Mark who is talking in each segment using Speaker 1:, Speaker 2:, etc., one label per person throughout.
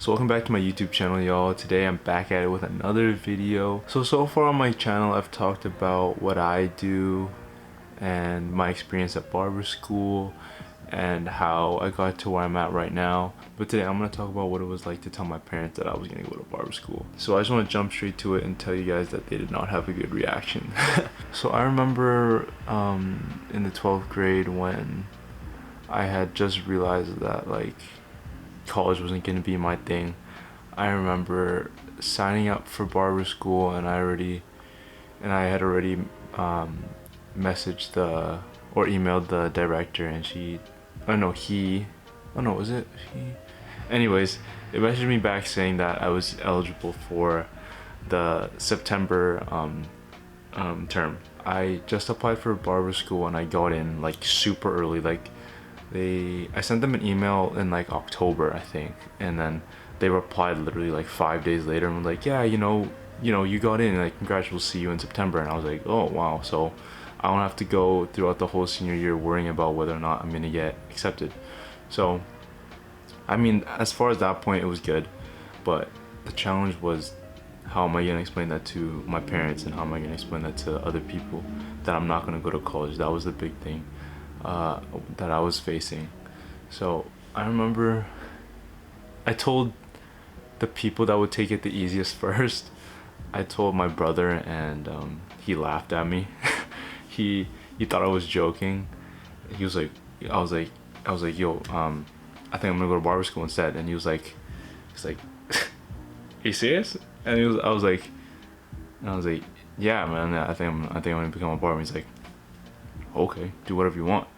Speaker 1: So welcome back to my YouTube channel, y'all. Today I'm back at it with another video. So far on my channel I've talked about what I do and my experience at barber school and how I got to where I'm at right now. But today I'm going to talk about what it was like to tell my parents that I was going to go to barber school. So I just want to jump straight to it and tell you guys that they did not have a good reaction. So I remember in the 12th grade when I had just realized that like college wasn't going to be my thing. I remember signing up for barber school and I had already messaged the or emailed the director, and was it he? Anyways, it messaged me back saying that I was eligible for the September term. I just applied for barber school and I got in like super early. Like I sent them an email in like October, I think, and then they replied literally like 5 days later and were like, yeah, you got in, like congrats, we'll see you in September. And I was like, oh wow, so I don't have to go throughout the whole senior year worrying about whether or not I'm gonna get accepted. So I mean, as far as that point, it was good, but the challenge was, how am I gonna explain that to my parents, and how am I gonna explain that to other people that I'm not gonna go to college? That was the big thing that I was facing. So I remember I told the people that would take it the easiest first. I told my brother, and he laughed at me. he thought I was joking. He was like, I was like, yo, I think I'm gonna go to barber school instead. And he's like, are you serious? And I was like, yeah, man, I think I'm gonna become a barber. He's like, okay, do whatever you want.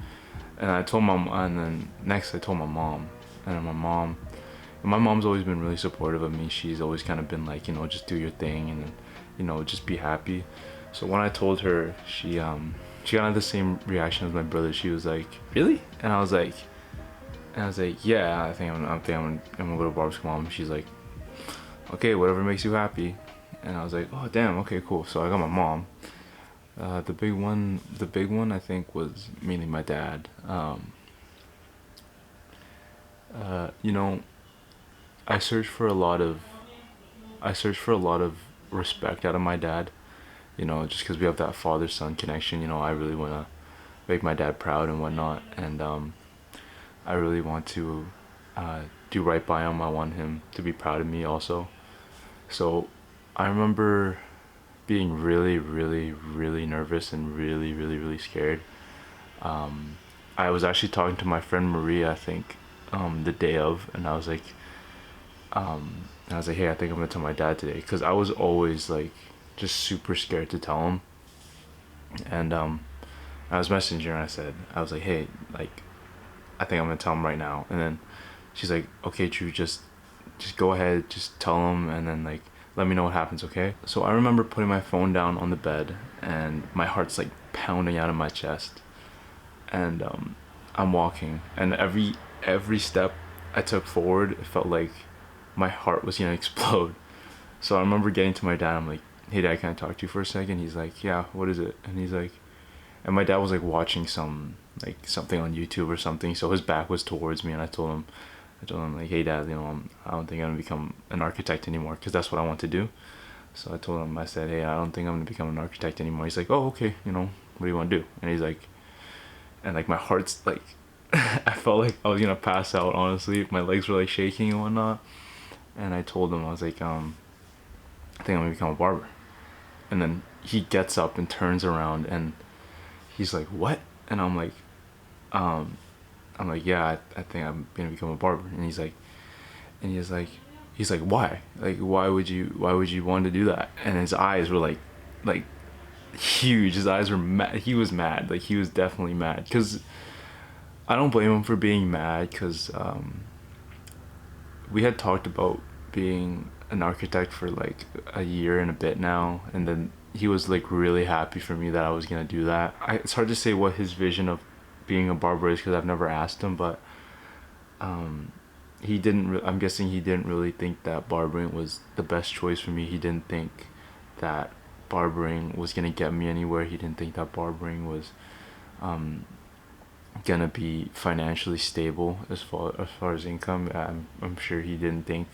Speaker 1: And I told mom, and then next I told my mom, and my mom's always been really supportive of me. She's always kind of been like, just do your thing, and just be happy. So when I told her, she got the same reaction as my brother. She was like, really? And I was like, yeah, I think I'm gonna go to barber school, mom. She's like, okay, whatever makes you happy. And I was like, oh damn, okay, cool. So I got my mom. The big one I think was mainly my dad. I searched for a lot of respect out of my dad. Just because we have that father-son connection. I really want to make my dad proud and whatnot, and I really want to do right by him. I want him to be proud of me also. So I remember being really, really, really nervous and really, really, really scared. I was actually talking to my friend Maria, I think, the day of, and I was like, hey, I think I'm gonna tell my dad today, because I was always like just super scared to tell him. And I was messaging her and I was like, hey, like, I think I'm gonna tell him right now. And then she's like, okay, Drew, just go ahead, just tell him, and then like let me know what happens, okay? So I remember putting my phone down on the bed, and my heart's like pounding out of my chest, and I'm walking, and every step I took forward, it felt like my heart was gonna explode. So I remember getting to my dad. I'm like, hey dad, can I talk to you for a second? He's like, yeah, what is it? And he's like, and my dad was like watching something on YouTube or something, so his back was towards me. And I told him like, hey dad, I don't think I'm gonna become an architect anymore, because that's what I want to do. So I told him, I said, hey, I don't think I'm gonna become an architect anymore. He's like, oh okay, what do you want to do? And he's like, and like my heart's like I felt like I was gonna pass out, honestly. My legs were like shaking and whatnot. And I told him, I was like, I think I'm gonna become a barber. And then he gets up and turns around and he's like, what? And I'm like, yeah, I think I'm gonna become a barber. And he's like, why? Like, why would you want to do that? And his eyes were like huge. His eyes were mad. He was mad. Like, he was definitely mad. Because I don't blame him for being mad, because we had talked about being an architect for like a year and a bit now, and then he was like really happy for me that I was gonna do that. It's hard to say what his vision of being a barber is, because I've never asked him, but I'm guessing he didn't really think that barbering was the best choice for me. He didn't think that barbering was gonna get me anywhere. He didn't think that barbering was gonna be financially stable as far as income. I'm sure he didn't think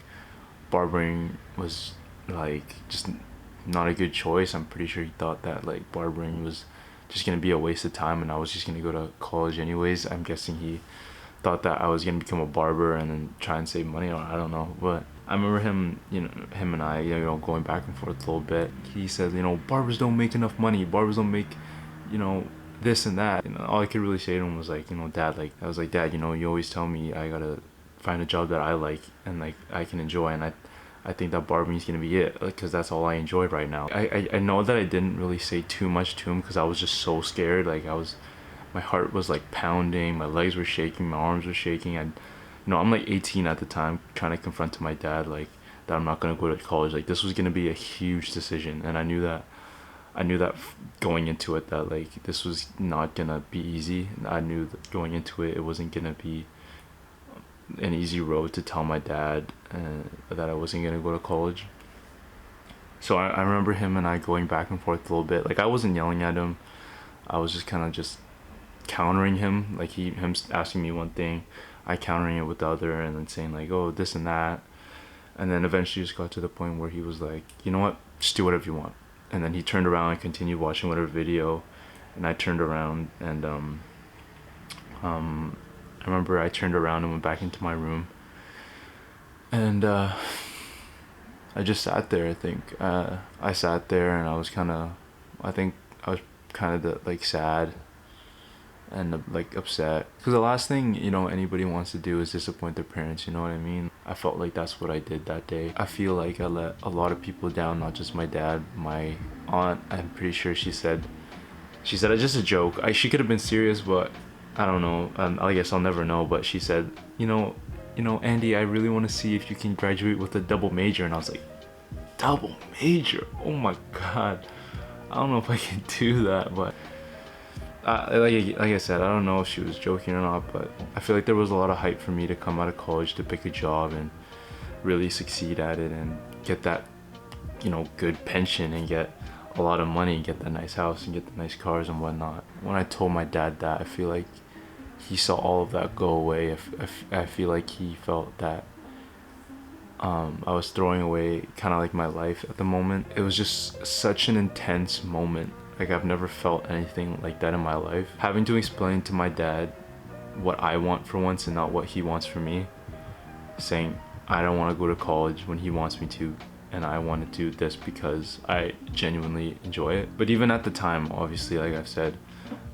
Speaker 1: barbering was like just not a good choice. I'm pretty sure he thought that like barbering was just gonna be a waste of time and I was just gonna go to college anyways. I'm guessing he thought that I was gonna become a barber and then try and save money, or I don't know. But I remember him, him and I, going back and forth a little bit. He said, barbers don't make enough money. Barbers don't make, you know, this and that. All I could really say to him was like, Dad, like, I was like, Dad, you always tell me I gotta find a job that I like and like I can enjoy, and I think that barbering is gonna be it, because that's all I enjoy right now. I know that I didn't really say too much to him because I was just so scared. Like my heart was like pounding, my legs were shaking, my arms were shaking. And I'm like 18 at the time, trying to confront to my dad like that I'm not gonna go to college. Like this was gonna be a huge decision, and I knew that. Going into it that like this was not gonna be easy. I knew that going into it, it wasn't gonna be an easy road to tell my dad that I wasn't gonna go to college. So I remember him and I going back and forth a little bit. Like I wasn't yelling at him. I was just kind of just countering him. Like him asking me one thing, I countering it with the other, and then saying like, oh, this and that. And then eventually just got to the point where he was like, you know what, just do whatever you want. And then he turned around and continued watching whatever video, and I turned around and I remember I turned around and went back into my room, and I just sat there. I think I sat there and I was I think I was kind of like sad and like upset, because the last thing anybody wants to do is disappoint their parents. You know what I mean? I felt like that's what I did that day. I feel like I let a lot of people down, not just my dad. My aunt, I'm pretty sure she said it's just a joke. She could have been serious, but I don't know. I guess I'll never know. But she said, Andy, I really want to see if you can graduate with a double major. And I was like, double major? Oh my god. I don't know if I can do that, but like I said, I don't know if she was joking or not, but I feel like there was a lot of hype for me to come out of college, to pick a job and really succeed at it and get that, good pension and get a lot of money, get that nice house and get the nice cars and whatnot. When I told my dad that, I feel like he saw all of that go away. I feel like he felt that I was throwing away kind of like my life at the moment. It was just such an intense moment. Like I've never felt anything like that in my life. Having to explain to my dad what I want for once and not what he wants for me. Saying I don't want to go to college when he wants me to, and I want to do this because I genuinely enjoy it. But even at the time, obviously, like I've said,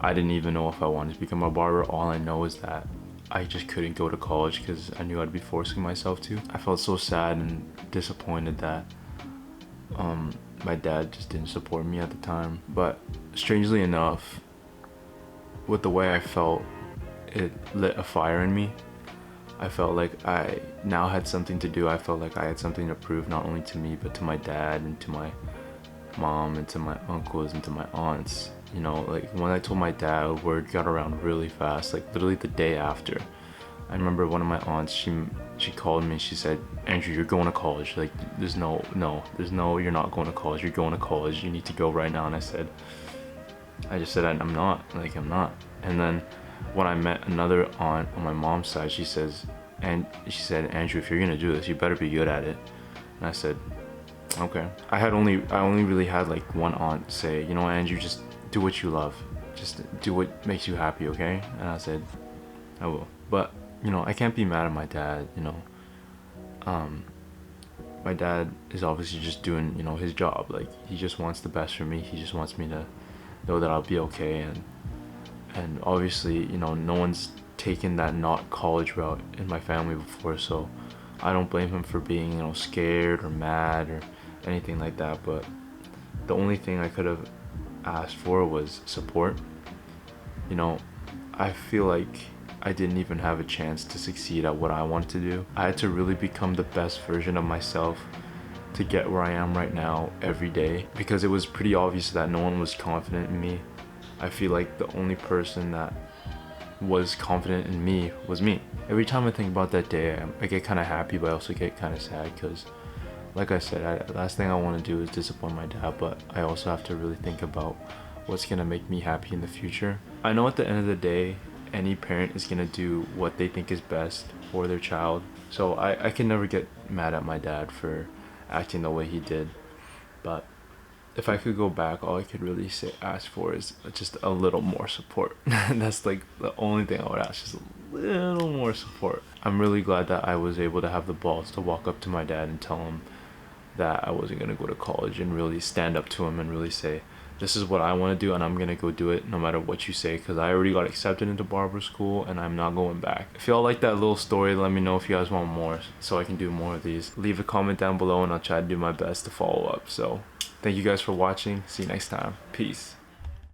Speaker 1: I didn't even know if I wanted to become a barber. All I know is that I just couldn't go to college because I knew I'd be forcing myself to. I felt so sad and disappointed that my dad just didn't support me at the time. But strangely enough, with the way I felt, it lit a fire in me. I felt like I now had something to do. I felt like I had something to prove, not only to me, but to my dad and to my mom and to my uncles and to my aunts. Like when I told my dad, word got around really fast, like literally the day after. I remember one of my aunts, she called me and she said, Andrew, you're going to college. Like there's no, you're not going to college. You're going to college. You need to go right now. And I just said, I'm not. And then when I met another aunt on my mom's side, she said, Andrew, if you're gonna do this, you better be good at it. And I said, okay. I only really had like one aunt say, Andrew, just do what you love. Just do what makes you happy, okay? And I said, I will. But I can't be mad at my dad. My dad is obviously just doing his job. Like he just wants the best for me. He just wants me to know that I'll be okay. And obviously no one's taken that not college route in my family before, so I don't blame him for being scared or mad or anything like that. But the only thing I could have asked for was support. I feel like I didn't even have a chance to succeed at what I wanted to do. I had to really become the best version of myself to get where I am right now every day, because it was pretty obvious that no one was confident in me. I feel like the only person that was confident in me was me. Every time I think about that day, I get kind of happy, but I also get kind of sad because, like I said, the last thing I want to do is disappoint my dad, but I also have to really think about what's gonna make me happy in the future. I know at the end of the day, any parent is gonna do what they think is best for their child. So I can never get mad at my dad for acting the way he did. But if I could go back, all I could really ask for is just a little more support. That's like the only thing I would ask, just a little more support. I'm really glad that I was able to have the balls to walk up to my dad and tell him that I wasn't gonna go to college, and really stand up to him and really say, this is what I want to do, and I'm gonna go do it no matter what you say, because I already got accepted into barber school and I'm not going back. If y'all like that little story, let me know if you guys want more so I can do more of these. Leave a comment down below and I'll try to do my best to follow up. So thank you guys for watching. See you next time. Peace.